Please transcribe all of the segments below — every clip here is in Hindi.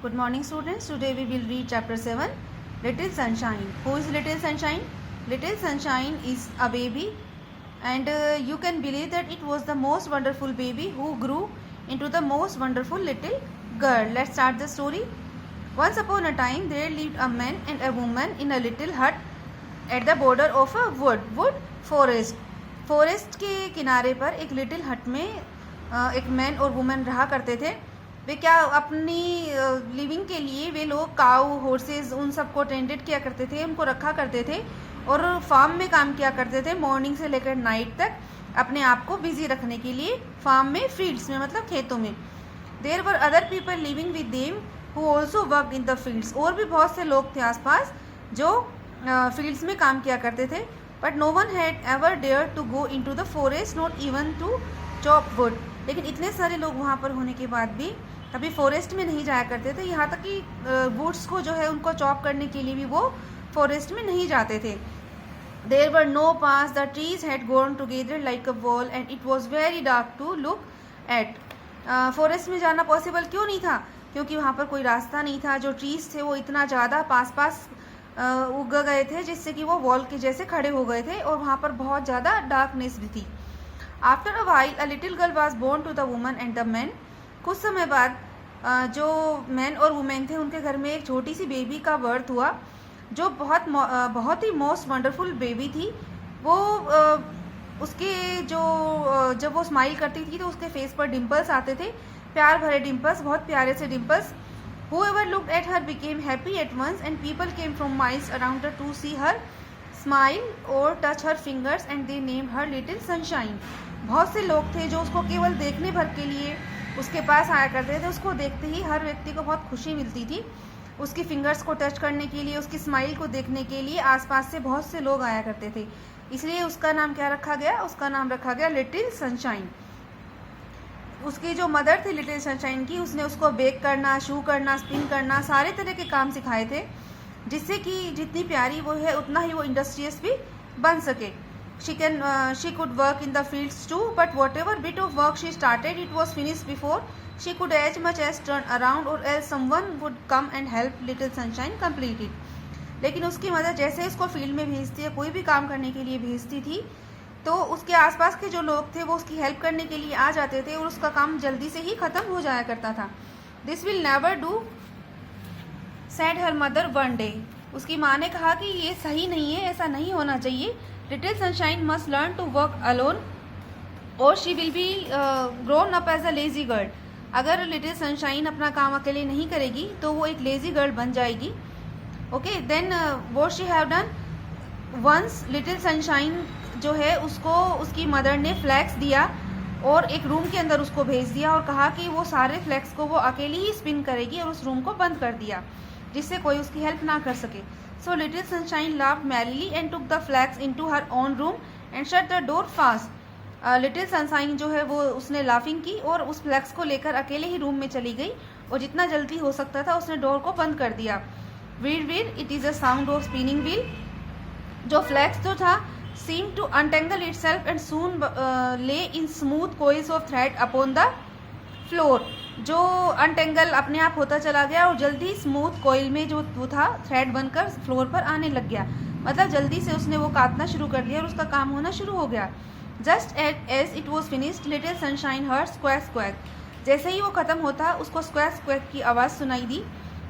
Good morning students. Today we will read chapter 7, Little Sunshine. Who is Little Sunshine? Little Sunshine is a baby, and you can believe that it was the most wonderful baby who grew into the most wonderful little girl. Let's start the story. Once upon a time there lived a man and a woman in a little hut at the border of a wood forest. Forest के किनारे पर एक लिटिल हट में एक मैन और वुमेन रहा करते थे. वे क्या अपनी लिविंग के लिए वे लोग काऊ हॉर्सेस उन सबको टेंडेड किया करते थे, उनको रखा करते थे और फार्म में काम किया करते थे. मॉर्निंग से लेकर नाइट तक अपने आप को बिजी रखने के लिए फार्म में, फील्ड्स में मतलब खेतों में. There were other people living with them who also work in the fields. और भी बहुत से लोग थे आसपास जो फील्ड्स में काम किया करते थे. But no one had ever dare to go in to the forest, not even to chop wood. लेकिन इतने सारे लोग वहाँ पर होने के बाद भी कभी फॉरेस्ट में नहीं जाया करते थे. यहाँ तक कि वुड्स को जो है उनको चॉप करने के लिए भी वो फॉरेस्ट में नहीं जाते थे. There were no pass, the trees had gone together like a wall and it was very dark to look at. Forest में जाना पॉसिबल क्यों नहीं था? क्योंकि वहाँ पर कोई रास्ता नहीं था. जो ट्रीज थे वो इतना ज़्यादा पास पास उग गए थे जिससे कि वो वॉल के जैसे खड़े हो गए थे और वहाँ पर बहुत ज़्यादा डार्कनेस भी थी. After a while a little girl was born to the woman and the man. कुछ समय बाद जो मैन और वुमेन थे उनके घर में एक छोटी सी बेबी का बर्थ हुआ जो बहुत ही मोस्ट वंडरफुल बेबी थी. वो उसके जब वो स्माइल करती थी तो उसके फेस पर डिम्पल्स आते थे, प्यार भरे डिम्पल्स, बहुत प्यारे से dimples. Whoever looked at her became happy at once, and people came from miles around her to see her smile or touch her fingers, and they named her Little Sunshine. बहुत से लोग थे जो उसको केवल देखने भर के लिए उसके पास आया करते थे. उसको देखते ही हर व्यक्ति को बहुत खुशी मिलती थी. उसकी फिंगर्स को टच करने के लिए, उसकी स्माइल को देखने के लिए आसपास से बहुत से लोग आया करते थे. इसलिए उसका नाम क्या रखा गया? उसका नाम रखा गया लिटिल सनशाइन. उसकी जो मदर थी लिटिल सनशाइन की, उसने उसको बेक करना, शू करना, स्पिन करना, सारे तरह के काम सिखाए थे जिससे कि जितनी प्यारी वो है उतना ही वो इंडस्ट्रियस भी बन सके. She could work in the fields too, but whatever bit of work she started it was finish before she could as much as turn around or else someone would come and help Little Sunshine complete it. लेकिन उसकी मदर जैसे इसको फील्ड में भेजती है, कोई भी काम करने के लिए भेजती थी, तो उसके आसपास के जो लोग थे वो उसकी हेल्प करने के लिए आ जाते थे और उसका काम जल्दी से ही ख़त्म हो जाया करता था. This will never do said her mother one day. उसकी माँ ने कहा कि ये सही नहीं है, ऐसा नहीं होना चाहिए. Little Sunshine must learn to work alone or she will be grown up as a lazy girl. अगर लिटिल सनशाइन अपना काम अकेले नहीं करेगी तो वो एक लेजी गर्ल बन जाएगी. Okay, then what she have done once, Little Sunshine जो है उसको उसकी मदर ने फ्लैक्स दिया और एक रूम के अंदर उसको भेज दिया और कहा कि वो सारे फ्लैक्स को वो अकेली ही स्पिन करेगी और उस रूम को बंद कर दिया जिससे कोई उसकी हेल्प ना कर सके. So little Sunshine laughed merrily and took the flax into her own room and shut the door fast. Little Sunshine जो है वो उसने लाफिंग की और उस फ्लैक्स को लेकर अकेले ही रूम में चली गई और जितना जल्दी हो सकता था उसने डोर को बंद कर दिया. Whir whir it is a sound of spinning wheel. जो फ्लैक्स जो था seemed to untangle itself and soon lay in smooth coils of thread upon the floor. जो अनटेंगल अपने आप होता चला गया और जल्दी स्मूथ कोयल में जो वो था थ्रेड बनकर फ्लोर पर आने लग गया. मतलब जल्दी से उसने वो काटना शुरू कर दिया और उसका काम होना शुरू हो गया. Just as it was finished Little Sunshine heard squeak squeak. जैसे ही वो ख़त्म होता उसको स्क्वैक स्क्वैक की आवाज़ सुनाई दी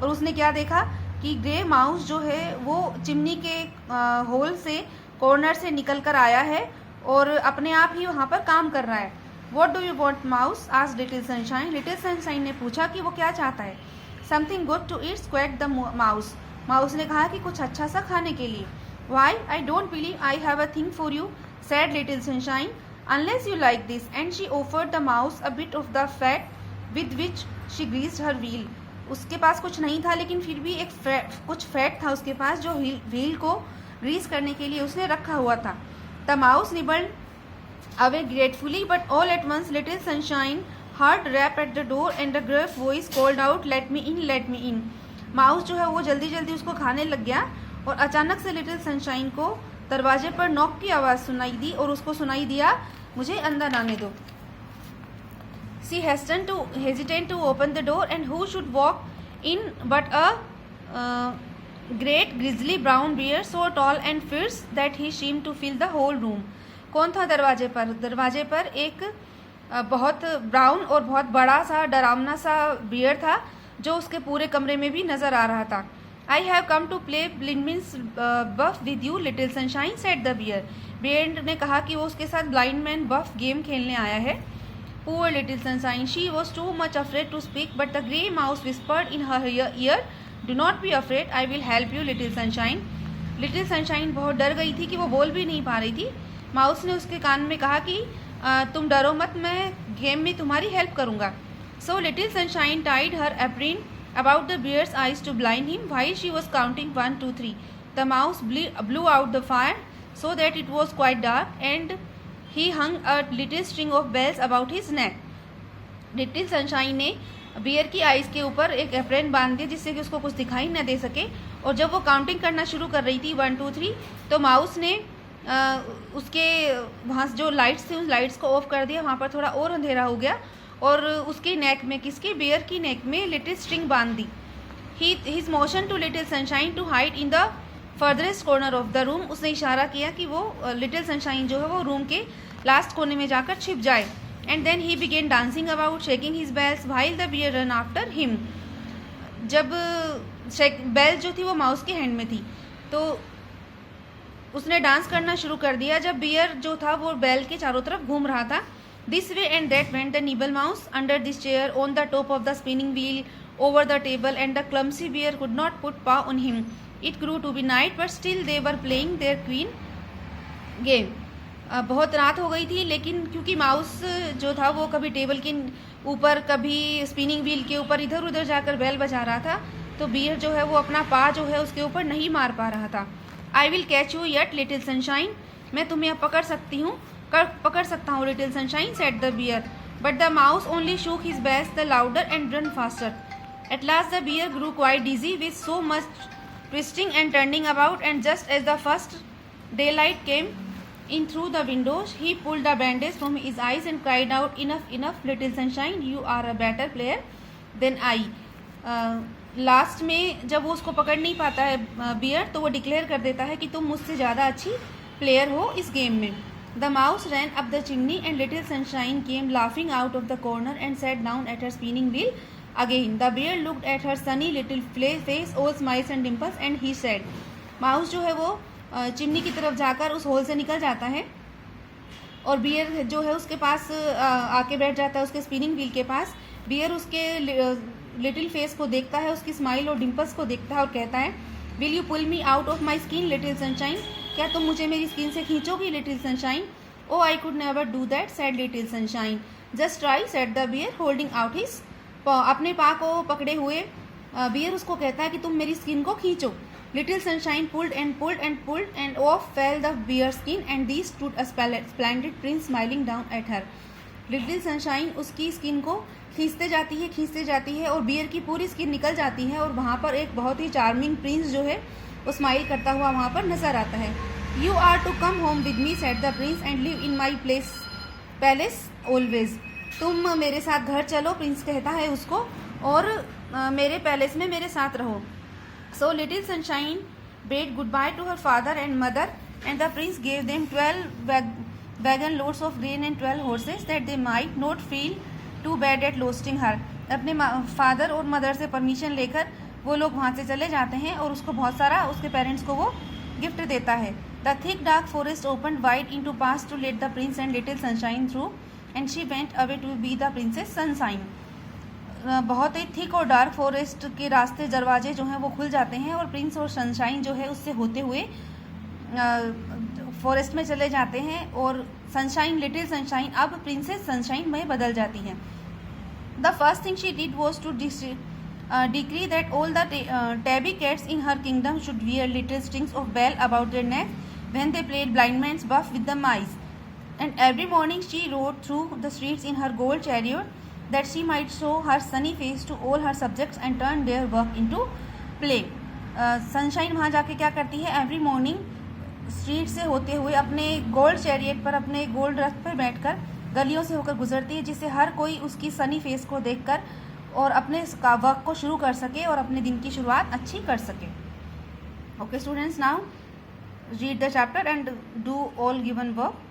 और उसने क्या देखा कि ग्रे माउस जो है वो चिमनी के होल से, कॉर्नर से निकल कर आया है और अपने आप ही वहाँ पर काम कर रहा है. What do you want mouse आज लिटिल सनशाइन. लिटिल सनशाइन ने पूछा कि वो क्या चाहता है. Something good to eat squeak the mouse. Mouse ने कहा कि कुछ अच्छा सा खाने के लिए. Why I don't believe I have a thing for you said Little Sunshine unless you like this and she offered the mouse a bit of the fat with which she greased her wheel. उसके पास कुछ नहीं था लेकिन फिर भी कुछ फैट था उसके पास जो व्हील को ग्रीस करने के लिए उसने रखा हुआ था. The mouse nibbled away gratefully but all at once Little Sunshine heard rap at the door and the gruff voice called out let me in, let me in. Mouse जो है वो जल्दी जल्दी उसको खाने लग गया और अचानक से लिटिल सनशाइन को दरवाजे पर नॉक की आवाज़ सुनाई दी और उसको सुनाई दिया मुझे अंदर आने दो. She hastened to hesitate to open the door, and who should walk in but a great grizzly brown bear so tall and fierce that he seemed to fill the whole room. कौन था दरवाजे पर? दरवाजे पर एक बहुत ब्राउन और बहुत बड़ा सा डरावना सा बियर था जो उसके पूरे कमरे में भी नज़र आ रहा था. I have come to play blindman's buff with you little sunshine said the bear. Bear ने कहा कि वो उसके साथ ब्लाइंड मैन बफ गेम खेलने आया है. Poor little sunshine, she was too much afraid to speak but the grey mouse whispered in her ear, do not be afraid, I will help you little sunshine. Little sunshine बहुत डर गई थी कि वो बोल भी नहीं पा रही थी. माउस ने उसके कान में कहा कि तुम डरो मत, मैं गेम में तुम्हारी हेल्प करूँगा. So little sunshine tied her apron about the bear's eyes to blind him while she was counting 1 2 3. The mouse blew out the fire so that it was quite dark and he hung a little string of bells about his neck. Little Sunshine ने बियर की आइज़ के ऊपर एक एप्रेन बांध दिया जिससे कि उसको कुछ दिखाई न दे सके. और जब वो काउंटिंग करना शुरू कर रही थी 1 2 3, तो माउस ने उसके वहाँ जो लाइट्स थी उस लाइट्स को ऑफ कर दिया. वहाँ पर थोड़ा और अंधेरा हो गया और उसके नेक में, किसके, बियर की नेक में लिटिल स्ट्रिंग बांध दी. His motion to Little Sunshine to hide in the furtherest corner of the room. उसने इशारा किया कि वो लिटिल सनशाइन जो है वो रूम के लास्ट कोने में जाकर छिप जाए. And then he began dancing about shaking his bells while the bear run after him. जब बेल जो थी वो माउस के हैंड में थी तो उसने डांस करना शुरू कर दिया जब बियर जो था वो बेल के चारों तरफ घूम रहा था. This way and that went the nimble mouse under this chair on the top of the spinning wheel over the table and the clumsy bear could not put paw on him. It grew to be night but still they were playing their queen game. बहुत रात हो गई थी लेकिन क्योंकि माउस जो था वो कभी टेबल के ऊपर कभी स्पिनिंग व्हील के ऊपर इधर उधर जाकर बेल बजा रहा था तो बियर जो है वो अपना पा जो है उसके ऊपर नहीं मार पा रहा था. I will catch you yet little sunshine, मैं तुम्हें अब पकड़ सकता हूँ little sunshine said the bear. But the mouse only shook his bells the louder and run faster. At last the bear grew quite dizzy with so much twisting and turning about and just as the first day light came in through the windows he pulled the bandage from his eyes and cried out, enough little sunshine, you are a better player than I. Last में जब वो उसको पकड़ नहीं पाता है बियर तो वो डिक्लेयर कर देता है कि तुम मुझसे ज़्यादा अच्छी प्लेयर हो इस गेम में. The mouse ran up the chimney and little sunshine came laughing out of the corner and set down at her spinning wheel again. The bear looked at her sunny little face all smiles and dimples and he said. Mouse जो है वो चिमनी की तरफ जाकर उस होल से निकल जाता है और बियर जो है उसके पास आके बैठ जाता है उसके स्पिनिंग व्हील के पास. बियर उसके लिटिल फेस को देखता है, उसकी स्माइल और डिम्पल्स को देखता है और कहता है, will you pull me out of my skin Little Sunshine, क्या तुम मुझे मेरी स्किन से खींचोगी Little Sunshine. Oh I could never do that said Little Sunshine. Just try said the bear holding out his paw. अपने पा को पकड़े हुए बियर उसको कहता है कि तुम मेरी स्किन को खींचो. Little Sunshine pulled and pulled and pulled and off fell the bear's skin and there stood a splendid prince smiling down at her. Little Sunshine उसकी स्किन को खींचते जाती है और बियर की पूरी स्किन निकल जाती है और वहाँ पर एक बहुत ही चार्मिंग प्रिंस जो है वो स्माइल करता हुआ वहाँ पर नजर आता है. You are to come home with me said the prince and live in my palace always. तुम मेरे साथ घर चलो, प्रिंस कहता है उसको, और मेरे पैलेस में मेरे साथ रहो. So little Sunshine bade goodbye to her father and mother and the prince gave them 12 wagon loads of grain and 12 horses that they might not feel too bad at losing her. अपने फादर और मदर से परमिशन लेकर वो लोग वहाँ से चले जाते हैं और उसको बहुत सारा उसके पेरेंट्स को वो गिफ्ट देता है. The thick dark forest opened wide into paths to let the prince and little Sunshine through and she went away to be the princess Sunshine. बहुत ही थिक और डार्क फॉरेस्ट के रास्ते दरवाजे जो हैं वो खुल जाते हैं और प्रिंस और सनशाइन जो है उससे होते हुए फॉरेस्ट में चले जाते हैं और सनशाइन लिटिल सनशाइन अब प्रिंसेस सनशाइन में बदल जाती हैं. The first thing she did was to decree that all the tabby cats in her kingdom should wear little strings of bell about their necks when they played blindman's buff with the mice. And every morning she rode through the streets in her gold chariot that she might show her sunny face to all her subjects and turn their work into play. Sunshine वहाँ जाके क्या करती है, एवरी मॉर्निंग स्ट्रीट से होते हुए अपने गोल्ड चैरियट पर, अपने गोल्ड रथ पर बैठकर गलियों से होकर गुजरती है जिससे हर कोई उसकी सनी फेस को देखकर और अपने वर्क को शुरू कर सके और अपने दिन की शुरुआत अच्छी कर सके. Okay students, now read the chapter and do all given work.